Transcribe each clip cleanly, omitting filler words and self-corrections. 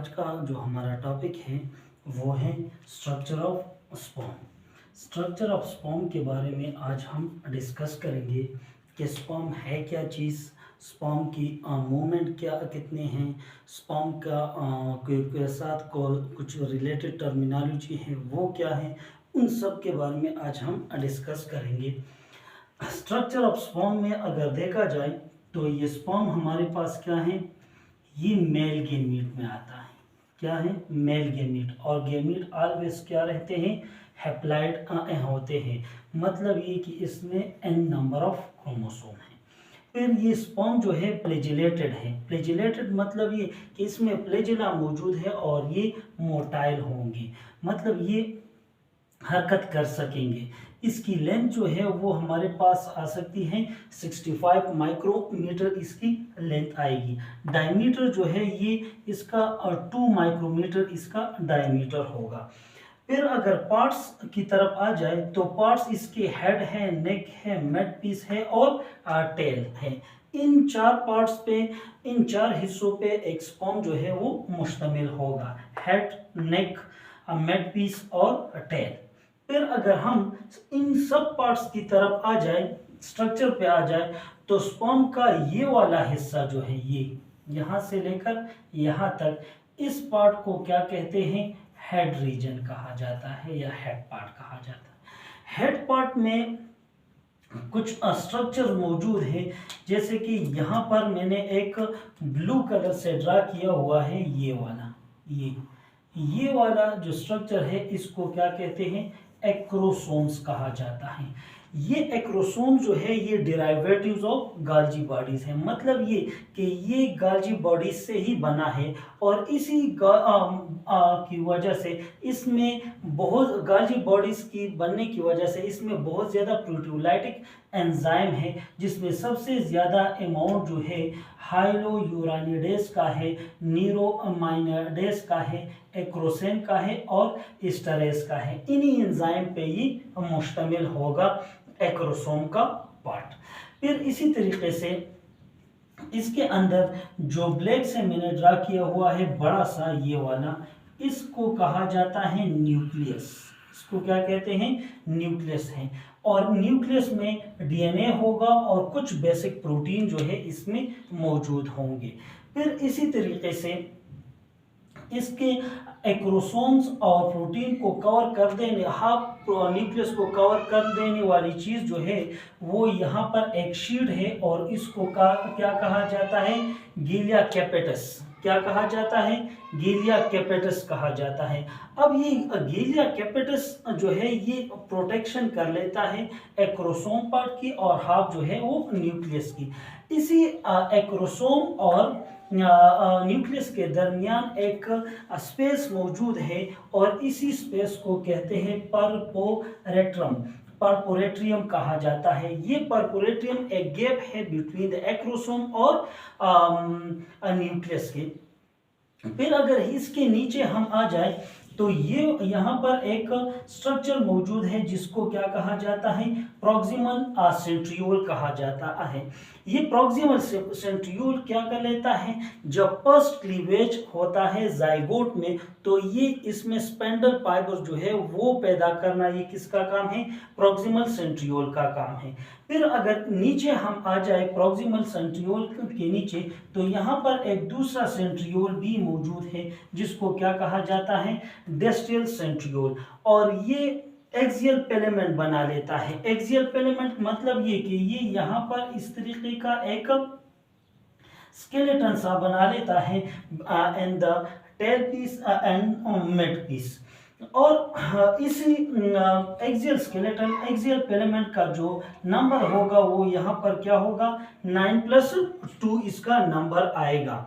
आज का जो हमारा टॉपिक है वो है structure of sperm. Structure of sperm के बारे में आज हम डिस्कस करेंगे कि स्पर्म है क्या चीज़, स्पर्म की मूवमेंट क्या कितने हैं, स्पर्म के साथ कुछ रिलेटेड टर्मिनोलॉजी है वो क्या है, उन सब के बारे में आज हम डिस्कस करेंगे। स्ट्रक्चर ऑफ स्पर्म में अगर देखा जाए तो ये स्पर्म हमारे पास क्या है, ये मेल गेमीट में आता है। क्या है? Male gamete. और गेमीट ऑलवेज क्या रहते हैं, हैप्लॉइड होते हैं। मतलब ये कि इसमें n नंबर ऑफ क्रोमोसोम है। फिर ये स्पर्म जो है फ्लैजिलेटेड है। फ्लैजिलेटेड मतलब ये कि इसमें फ्लैजिला मौजूद है और ये मोटाइल होंगे, मतलब ये हरकत कर सकेंगे। इसकी लेंथ जो है वो हमारे पास आ सकती है 65 माइक्रोमीटर इसकी लेंथ आएगी। डायमीटर जो है ये इसका 2 माइक्रोमीटर इसका डायमीटर होगा। फिर अगर पार्ट्स की तरफ आ जाए तो पार्ट्स इसके हेड है, नेक है, मेड पीस है और टेल है। इन चार पार्ट्स पे, इन चार हिस्सों पे एक स्पर्म जो है वो मुश्तमिल होगा, हेड, नेक, मेड पीस और टेल। फिर अगर हम इन सब पार्ट्स की तरफ आ जाए, स्ट्रक्चर पे आ जाए, तो स्पर्म का ये वाला हिस्सा जो है, ये यहाँ से लेकर यहाँ तक, इस पार्ट को क्या कहते हैं, हेड रीजन कहा जाता है या हेड पार्ट कहा जाता है। हेड पार्ट में कुछ स्ट्रक्चर मौजूद है, जैसे कि यहाँ पर मैंने एक ब्लू कलर से ड्रा किया हुआ है, ये वाला, ये वाला जो स्ट्रक्चर है इसको क्या कहते हैं, एक्रोसोम्स कहा जाता है। ये एक्रोसोम जो है ये डिराइवेटिव्स ऑफ गाल्जी बॉडीज है। मतलब ये कि ये गाल्जी बॉडीज से ही बना है और इसी की वजह से इसमें बहुत, गाल्जी बॉडीज की बनने की वजह से इसमें बहुत ज़्यादा प्रोटियोलाइटिक एंजाइम है, जिसमें सबसे ज़्यादा अमाउंट जो है हाइलोयूरानिडेज का है, नीरोमाइनिडेज का है, एक्रोसेन का है और एस्टरेज का है। इन्हीं एंजाइम पे ये मुश्तमिल होगा एक्रोसोम का पार्ट। फिर इसी तरीके से इसके अंदर जो ब्लैक से मैंने ड्रा किया हुआ है बड़ा सा ये वाला, इसको कहा जाता है न्यूक्लियस। इसको क्या कहते हैं, न्यूक्लियस है। और न्यूक्लियस में डीएनए होगा और कुछ बेसिक प्रोटीन जो है इसमें मौजूद होंगे। फिर इसी तरीके से इसके एक्रोसोम्स और प्रोटीन को कवर कर देने, हाफ न्यूक्लियस को कवर कर देने वाली चीज़ जो है वो यहाँ पर एक शीट है और इसको क्या कहा जाता है, गीलिया कैपेटस। क्या कहा जाता है, गीलिया कैपेटस कहा जाता है। अब ये गीलिया कैपेटस जो है ये प्रोटेक्शन कर लेता है एक्रोसोम पार्ट की और हाफ जो है वो न्यूक्लियस की। इसी एक्रोसोम और न्यूक्लियस के दरमियान एक स्पेस मौजूद है और इसी स्पेस को कहते हैं परपोरेट्रम, परपोरेट्रियम कहा जाता है। ये परपोरेट्रियम एक गैप है बिटवीन द एक्रोसोम और न्यूक्लियस के। फिर अगर इसके नीचे हम आ जाए तो ये यहाँ पर एक स्ट्रक्चर मौजूद है जिसको क्या कहा जाता है, प्रॉक्सिमल सेंट्रियोल कहा जाता है। ये प्रॉक्सिमल सेंट्रियोल क्या कर लेता है, जब फर्स्ट क्लीवेज होता है जाइगोट में तो ये इसमें स्पेंडल फाइबर जो है वो पैदा करना, ये किसका काम है, प्रॉक्सिमल सेंट्रियोल का काम है। फिर अगर नीचे हम आ जाए प्रॉक्सिमल सेंट्रियोल के नीचे तो यहाँ पर एक दूसरा सेंट्रियोल भी मौजूद है जिसको क्या कहा जाता है, डिस्टल सेंट्रियोल। और ये एक्सियल फिलामेंट बना लेता है। एक्सियल फिलामेंट मतलब ये कि ये यहाँ पर इस तरीके का एक स्केलेटन सा बना लेता है in the tail piece and mid piece. और इसी एक्सियल स्केलेटन, एक्सियल फिलामेंट का जो नंबर होगा वो यहाँ पर क्या होगा, 9+2 इसका नंबर आएगा।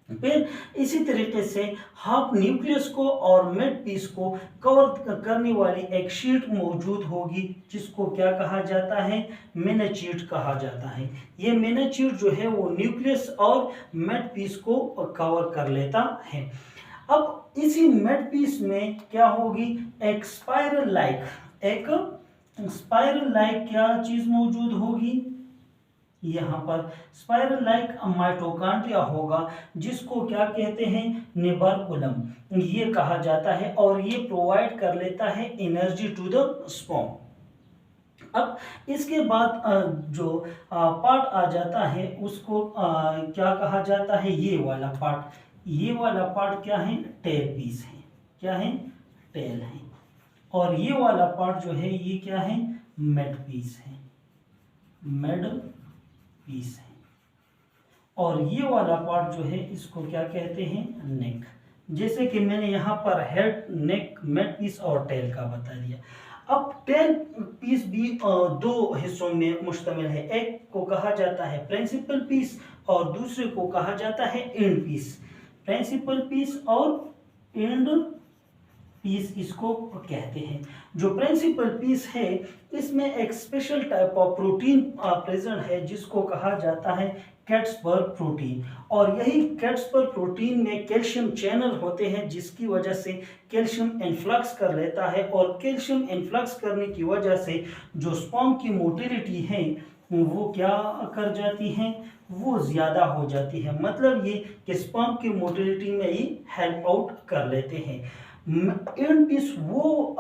फिर इसी तरीके से हाफ न्यूक्लियस को और मिड पीस को कवर करने वाली एक शीट मौजूद होगी जिसको क्या कहा जाता है, मेनिन्जीड कहा जाता है। ये मेनिन्जीड जो है वो न्यूक्लियस और मिड पीस को कवर कर लेता है। अब इसी मिड पीस में क्या होगी, एक स्पाइरल लाइक क्या चीज मौजूद होगी, यहाँ पर स्पाइरल लाइक माइटोकॉन्ड्रिया होगा, जिसको क्या कहते हैं, निबरकुलम ये कहा जाता है, और ये प्रोवाइड कर लेता है एनर्जी टू द स्पर्म। अब इसके बाद जो पार्ट आ जाता है उसको क्या कहा जाता है, ये वाला पार्ट, ये वाला पार्ट क्या है, टेल पीस है, क्या है, टेल है। और ये वाला पार्ट जो है ये क्या है, मेड पीस है, मेड पीस है। और ये वाला पार्ट जो है इसको क्या कहते हैं, नेक। जैसे कि मैंने यहाँ पर हेड, नेक, मेड पीस और टेल का बता दिया। अब टेल पीस भी दो हिस्सों में मुश्तमिल है, एक को कहा जाता है प्रिंसिपल पीस और दूसरे को कहा जाता है एंड पीस। प्रिंसिपल पीस और एंड पीस इसको कहते हैं। जो प्रिंसिपल पीस है इसमें एक special type of protein present है जिसको कहा जाता है कैट्सबर्ग प्रोटीन, और यही कैट्सबर्ग प्रोटीन में कैल्शियम चैनल होते हैं जिसकी वजह से कैल्शियम इन्फ्लक्स कर लेता है, और कैल्शियम इन्फ्लक्स करने की वजह से जो स्पर्म की मोटिलिटी है वो क्या कर जाती है, वो ज़्यादा हो जाती है। मतलब ये कि स्पर्म की मोटिलिटी में ही हेल्प आउट कर लेते हैं। एंड पीस वो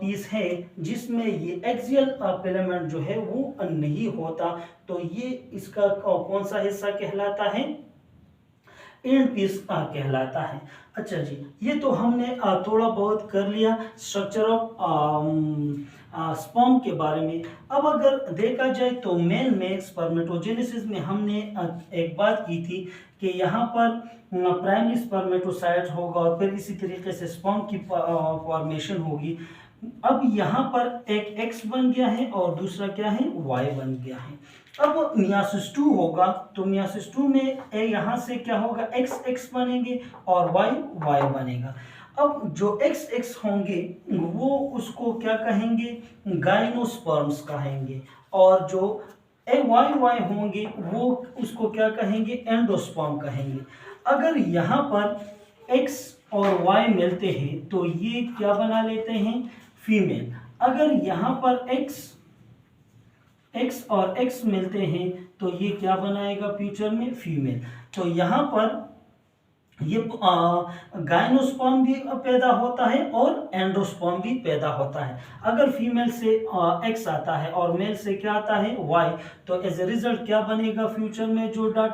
पीस है जिसमें ये एक्सियल फिलामेंट जो है वो नहीं होता, तो ये इसका कौन सा हिस्सा कहलाता है, एंड पीस कहलाता है। अच्छा जी, ये तो हमने थोड़ा बहुत कर लिया स्ट्रक्चर ऑफ स्पर्म के बारे में। अब अगर देखा जाए तो मेल में स्पर्मेटोजेनेसिस में हमने एक बात की थी कि यहाँ पर प्राइमरी स्पर्मेटोसाइट होगा और फिर इसी तरीके से स्पर्म की फॉर्मेशन होगी। अब यहाँ पर एक एक्स बन गया है और दूसरा क्या है, वाई बन गया है। अब मियासिस 2 होगा तो मियासिस 2 में यहाँ से क्या होगा, एक्स एक्स बनेंगे और वाई वाई बनेगा। अब जो एक्स एक्स होंगे वो उसको क्या कहेंगे, गाइनोस्पर्म्स कहेंगे, और जो वाई वाई होंगे वो उसको क्या कहेंगे, एंडोस्पर्म कहेंगे। अगर यहाँ पर एक्स और वाई मिलते हैं तो ये क्या बना लेते हैं, फीमेल। अगर यहाँ पर एक्स और एक्स मिलते हैं तो ये क्या बनाएगा फ्यूचर में, फीमेल। तो यहाँ पर ये गाइनोस्पर्म भी पैदा होता है और एंडोस्पर्म भी पैदा होता है। अगर फीमेल से एक्स आता है और मेल से क्या आता है, वाई, तो एज ए रिजल्ट क्या बनेगा फ्यूचर में, जो डॉट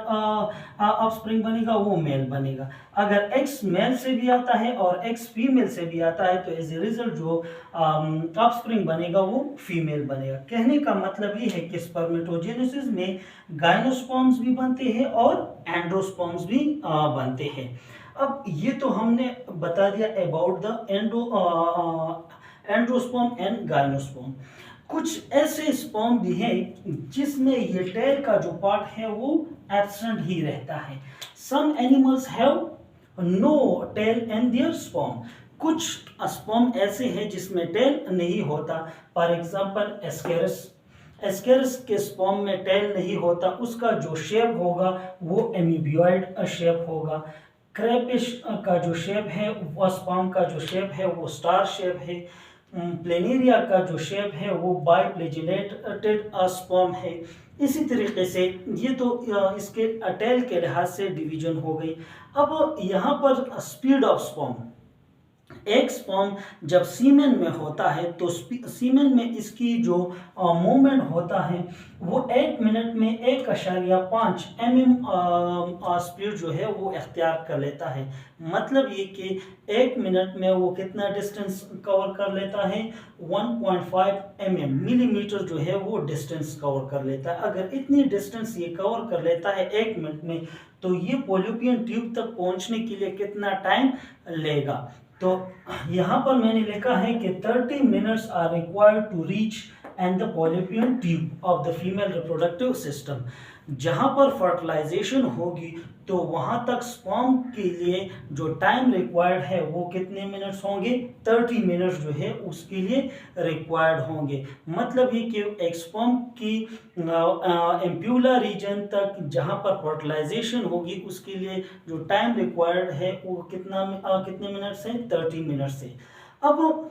ऑफस्प्रिंग बनेगा वो मेल बनेगा। अगर एक्स मेल से भी आता है और एक्स फीमेल से भी आता है तो एज ए रिजल्ट जो ऑफस्प्रिंग बनेगा वो फीमेल बनेगा। कहने का मतलब ये है कि स्पर्मेटोजेनेसिस में गाइनोस्पर्म्स भी बनते हैं और एंडोस्पर्म्स भी बनते हैं। अब ये तो हमने बता दिया about the endosperm and gymnosperm. कुछ ऐसे स्पर्म भी हैं जिसमें ये टेल का जो पार्ट है वो एब्सेंट ही रहता है। Some animals have no tail in their sperm. कुछ स्पर्म ऐसे हैं जिसमें टेल नहीं होता। फॉर एग्जांपल एस्केरस के स्पर्म में टेल नहीं होता, उसका जो शेप होगा वो एमीबियोइड शेप होगा। क्रैपिश का जो शेप है, वो स्पर्म का जो शेप है वो स्टार शेप है। प्लेनेरिया का जो शेप है वो बाइप्लेजिलेटेड स्पर्म है। इसी तरीके से ये तो इसके टेल के लिहाज से डिवीजन हो गई। अब यहाँ पर स्पीड ऑफ स्पर्म, एक स्पर्म जब सीमेन में होता है तो सीमेन में इसकी जो मूवमेंट होता है वो 1 मिनट में 1.5 mm स्पीड जो है वो इख्तियार कर लेता है। मतलब ये कि 1 मिनट में वो कितना डिस्टेंस कवर कर लेता है, 1.5 mm मिलीमीटर जो है वो डिस्टेंस कवर कर लेता है। अगर इतनी डिस्टेंस ये कवर कर लेता है 1 मिनट में तो ये पोलिपियन ट्यूब तक पहुंचने के लिए कितना टाइम लेगा। तो यहाँ पर मैंने लिखा है कि 30 minutes are required to reach end the fallopian tube of the female reproductive system. जहाँ पर फर्टिलाइजेशन होगी तो वहाँ तक स्पर्म के लिए जो टाइम रिक्वायर्ड है वो कितने मिनट्स होंगे, 30 मिनट्स जो है उसके लिए रिक्वायर्ड होंगे। मतलब ये कि एक स्पर्म की एम्प्यूला रीजन तक जहाँ पर फर्टिलाइजेशन होगी उसके लिए जो टाइम रिक्वायर्ड है वो कितने मिनट्स है, 30 मिनट्स है। अब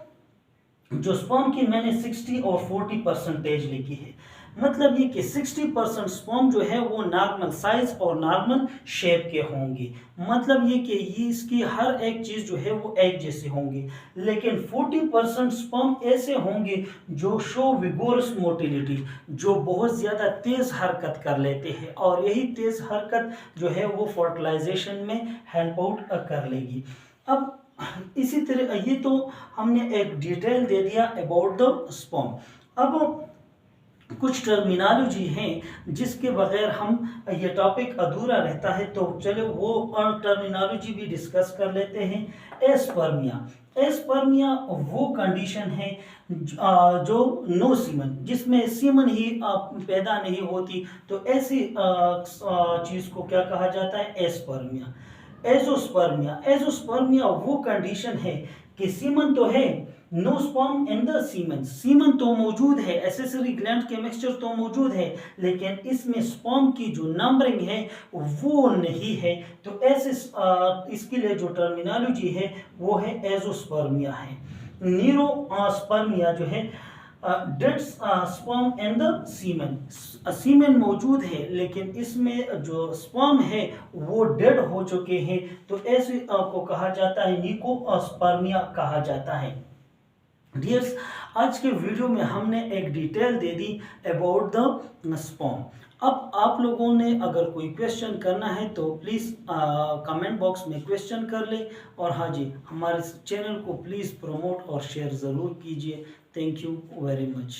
जो स्पर्म की मैंने 60 और 40% लिखी है, मतलब ये कि 60% स्पर्म जो है वो नॉर्मल साइज और नॉर्मल शेप के होंगे, मतलब ये कि ये इसकी हर एक चीज़ जो है वो एक जैसे होंगी। लेकिन 40% स्पर्म ऐसे होंगे जो शो विगोरस मोटिलिटी, जो बहुत ज़्यादा तेज़ हरकत कर लेते हैं, और यही तेज़ हरकत जो है वो फर्टिलाइजेशन में हेल्प आउट कर लेगी। अब इसी तरह ये तो हमने एक डिटेल दे दिया अबाउट द स्पर्म। अब कुछ टर्मिनोलॉजी हैं जिसके बगैर हम ये टॉपिक अधूरा रहता है, तो चलो वो टर्मिनोलॉजी भी डिस्कस कर लेते हैं। एस्पर्मिया, एस्पर्मिया वो कंडीशन है जो नो सीमन, जिसमें सीमन ही पैदा नहीं होती, तो ऐसी चीज़ को क्या कहा जाता है? एस्पर्मिया। एजोस्पर्मिया, एजोस्पर्मिया वो कंडीशन है कि सीमन तो है, no sperm in the semen, semen तो मौजूद है, एसेसरी ग्लैंड के मिक्सचर तो मौजूद है, लेकिन इसमें स्पर्म की जो नंबरिंग है वो नहीं है। तो ऐसे इसके लिए जो टर्मिनोलॉजी है वो है एजोस्पर्मिया है। नीरोस्पर्मिया जो है dead sperm in the semen, semen मौजूद है लेकिन इसमें जो स्पर्म है वो डेड हो चुके हैं, तो ऐसे को कहा जाता है निकोस्पर्मिया कहा जाता है। डियर्स, आज के वीडियो में हमने एक detail they the about the sperm. अब आप लोगों ने अगर कोई क्वेश्चन करना है तो प्लीज़ कमेंट बॉक्स में क्वेश्चन कर ले, और हाँ जी, हमारे चैनल को प्लीज़ प्रमोट और शेयर ज़रूर कीजिए। Thank you very much.